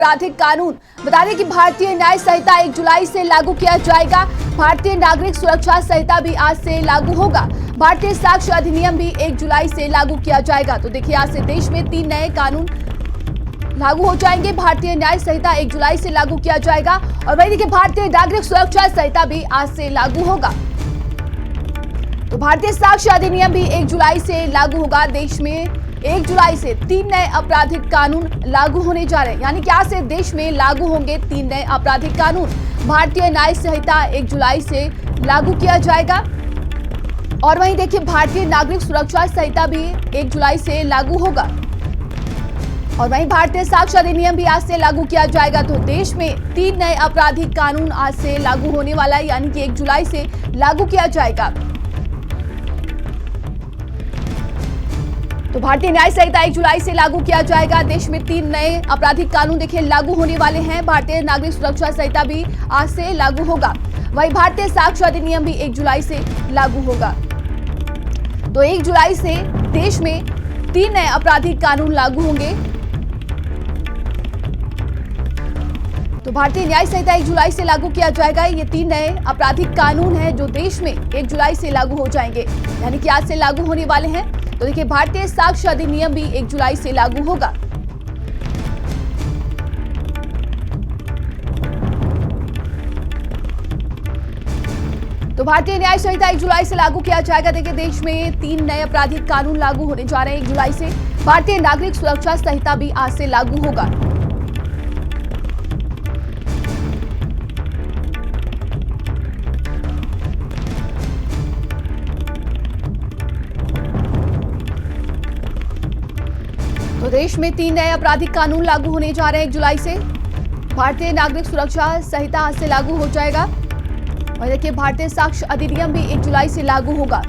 आपराधिक कानून। बता दें कि भारतीय न्याय संहिता 1 जुलाई से लागू किया जाएगा। भारतीय नागरिक सुरक्षा संहिता भी आज से लागू होगा। भारतीय साक्ष्य अधिनियम भी 1 जुलाई से लागू किया जाएगा। तो देखिए, आज से देश में 3 नए कानून लागू हो जाएंगे। भारतीय न्याय संहिता 1 जुलाई से लागू किया जाएगा और वहीं देखिए, भारतीय नागरिक सुरक्षा संहिता भी आज से लागू होगा। तो भारतीय साक्ष्य अधिनियम भी 1 जुलाई से लागू होगा। देश में 1 जुलाई से 3 नए आपराधिक कानून लागू होने जा रहे हैं, यानी कि आज से देश में लागू होंगे 3 नए आपराधिक कानून। भारतीय न्याय संहिता 1 जुलाई से लागू किया जाएगा और वहीं देखिए, भारतीय नागरिक सुरक्षा संहिता भी 1 जुलाई से लागू होगा और वहीं भारतीय साक्ष्य अधिनियम भी आज से लागू किया जाएगा। तो देश में 3 नए आपराधिक कानून आज से लागू होने वाला है, यानी कि 1 जुलाई से लागू किया जाएगा। तो भारतीय न्याय संहिता 1 जुलाई से लागू किया जाएगा। देश में 3 नए आपराधिक कानून देखिए लागू होने वाले हैं। भारतीय नागरिक सुरक्षा संहिता भी आज से लागू होगा। वहीं भारतीय साक्ष्य अधिनियम भी 1 जुलाई से लागू होगा। तो 1 जुलाई से देश में 3 नए आपराधिक कानून लागू होंगे। तो भारतीय न्याय संहिता 1 जुलाई से लागू किया जाएगा। ये 3 नए आपराधिक कानून हैं जो देश में 1 जुलाई से लागू हो जाएंगे, यानी कि आज से लागू होने वाले हैं। तो देखिए, भारतीय साक्ष्य अधिनियम भी 1 जुलाई से लागू होगा। तो भारतीय न्याय संहिता 1 जुलाई से लागू किया जाएगा। देखिए, देश में 3 नए आपराधिक कानून लागू होने जा रहे हैं 1 जुलाई से। भारतीय नागरिक सुरक्षा संहिता भी आज से लागू होगा। तो देश में 3 नए आपराधिक कानून लागू होने जा रहे हैं 1 जुलाई से। भारतीय नागरिक सुरक्षा संहिता आज से लागू हो जाएगा और देखिए, भारतीय साक्ष्य अधिनियम भी 1 जुलाई से लागू होगा।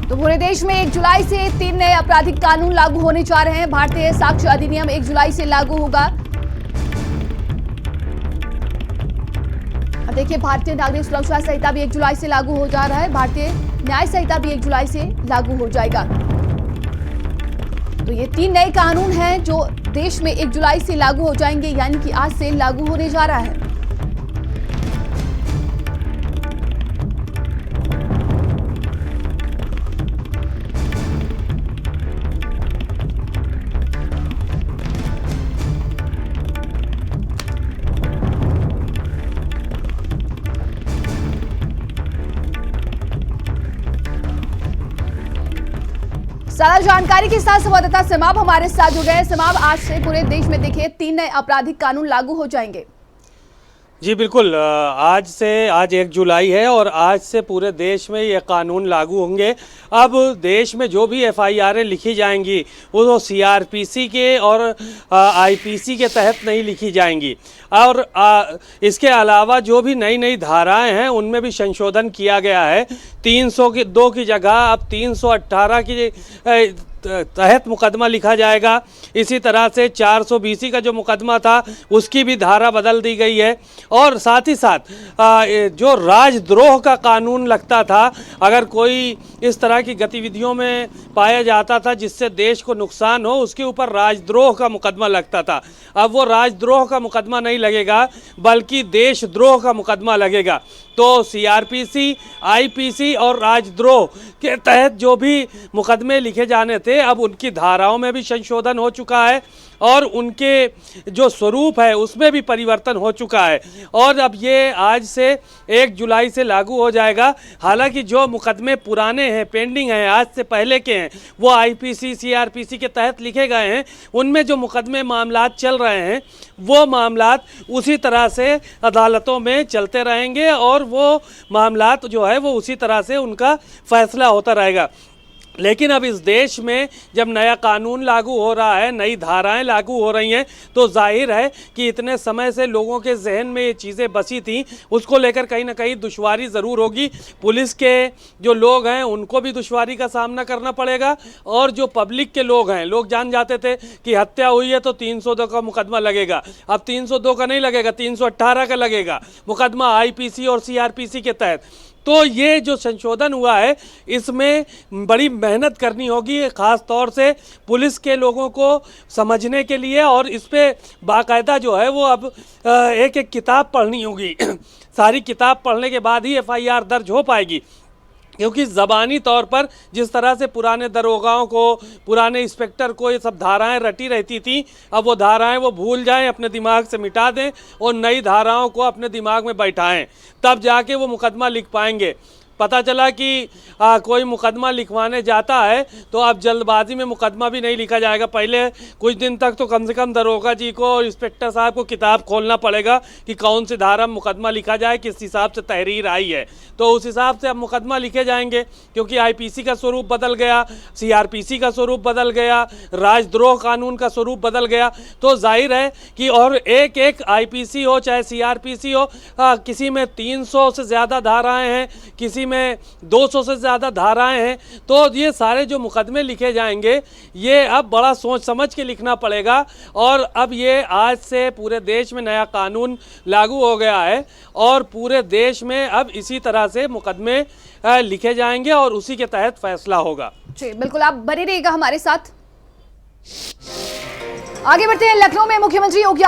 तो पूरे देश में 1 जुलाई से 3 नए आपराधिक कानून लागू होने जा रहे हैं। भारतीय साक्ष्य अधिनियम 1 जुलाई से लागू होगा। अब देखिए, भारतीय नागरिक सुरक्षा संहिता भी 1 जुलाई से लागू हो जा रहा है। भारतीय न्याय संहिता भी 1 जुलाई से लागू हो जाएगा। तो ये 3 नए कानून हैं जो देश में 1 जुलाई से लागू हो जाएंगे, यानी कि आज से लागू होने जा रहा है। सारा जानकारी के साथ संवाददाता सिमाब हमारे साथ जुड़ गए। सिमाब, आज से पूरे देश में देखिए 3 नए आपराधिक कानून लागू हो जाएंगे। जी बिल्कुल, आज 1 जुलाई है और आज से पूरे देश में ये कानून लागू होंगे। अब देश में जो भी एफआईआरें लिखी जाएंगी वो सीआरपीसी के और आईपीसी के तहत नहीं लिखी जाएंगी और इसके अलावा जो भी नई नई धाराएं हैं उनमें भी संशोधन किया गया है। 302 की जगह अब 318 की तहत मुकदमा लिखा जाएगा। इसी तरह से 420 का जो मुकदमा था उसकी भी धारा बदल दी गई है और साथ ही साथ जो राजद्रोह का कानून लगता था, अगर कोई इस तरह की गतिविधियों में पाया जाता था जिससे देश को नुकसान हो, उसके ऊपर राजद्रोह का मुकदमा लगता था। अब वो राजद्रोह का मुकदमा नहीं लगेगा बल्कि देशद्रोह का मुकदमा लगेगा। तो सीआरपीसी, आईपीसी और राजद्रोह के तहत जो भी मुकदमे लिखे जाने थे, अब उनकी धाराओं में भी संशोधन हो चुका है और उनके जो स्वरूप है उसमें भी परिवर्तन हो चुका है और अब ये आज से 1 जुलाई से लागू हो जाएगा। हालांकि जो मुकदमे पुराने हैं, पेंडिंग हैं, आज से पहले के हैं, वो आईपीसी, सीआरपीसी के तहत लिखे गए हैं। उनमें जो मुकदमे मामलात चल रहे हैं वो मामलात उसी तरह से अदालतों में चलते रहेंगे और वो मामलात जो है वो उसी तरह से उनका फैसला होता रहेगा। लेकिन अब इस देश में जब नया कानून लागू हो रहा है, नई धाराएं लागू हो रही हैं, तो जाहिर है कि इतने समय से लोगों के जहन में ये चीज़ें बसी थी, उसको लेकर कहीं ना कहीं दुश्वारी ज़रूर होगी। पुलिस के जो लोग हैं उनको भी दुश्वारी का सामना करना पड़ेगा, और जो पब्लिक के लोग हैं, लोग जान जाते थे कि हत्या हुई है तो 302 का मुकदमा लगेगा। अब 302 का नहीं लगेगा, 318 का लगेगा मुकदमा IPC और CRPC के तहत। तो ये जो संशोधन हुआ है इसमें बड़ी मेहनत करनी होगी, ख़ास तौर से पुलिस के लोगों को समझने के लिए, और इस पे बाकायदा जो है वो अब एक एक किताब पढ़नी होगी। सारी किताब पढ़ने के बाद ही FIR दर्ज हो पाएगी, क्योंकि ज़बानी तौर पर जिस तरह से पुराने दरोगाओं को, पुराने इंस्पेक्टर को ये सब धाराएं रटी रहती थी, अब वो धाराएं वो भूल जाएं, अपने दिमाग से मिटा दें और नई धाराओं को अपने दिमाग में बैठाएं, तब जाके वो मुकदमा लिख पाएंगे। पता चला कि कोई मुकदमा लिखवाने जाता है तो अब जल्दबाजी में मुकदमा भी नहीं लिखा जाएगा। पहले कुछ दिन तक तो कम से कम दरोगा जी को और इंस्पेक्टर साहब को किताब खोलना पड़ेगा कि कौन सी धारा में मुकदमा लिखा जाए, किस हिसाब से तहरीर आई है, तो उस हिसाब से अब मुकदमा लिखे जाएंगे। क्योंकि IPC का स्वरूप बदल गया, CRPC का स्वरूप बदल गया, राजद्रोह कानून का स्वरूप बदल गया, तो जाहिर है कि और एक एक IPC हो चाहे CRPC हो, किसी में 300 से ज़्यादा धाराएँ हैं, किसी में 200 से ज़्यादा धाराएं हैं। तो ये सारे जो मुकदमे लिखे जाएंगे ये अब बड़ा सोच समझ के लिखना पड़ेगा। और अब ये आज से पूरे देश में नया कानून लागू हो गया है और पूरे देश में अब इसी तरह से मुकदमे लिखे जाएंगे और उसी के तहत फैसला होगा। जी बिल्कुल, आप बने रहिएगा हमारे साथ। आगे बढ़ते हैं। लखनऊ में मुख्यमंत्री योगी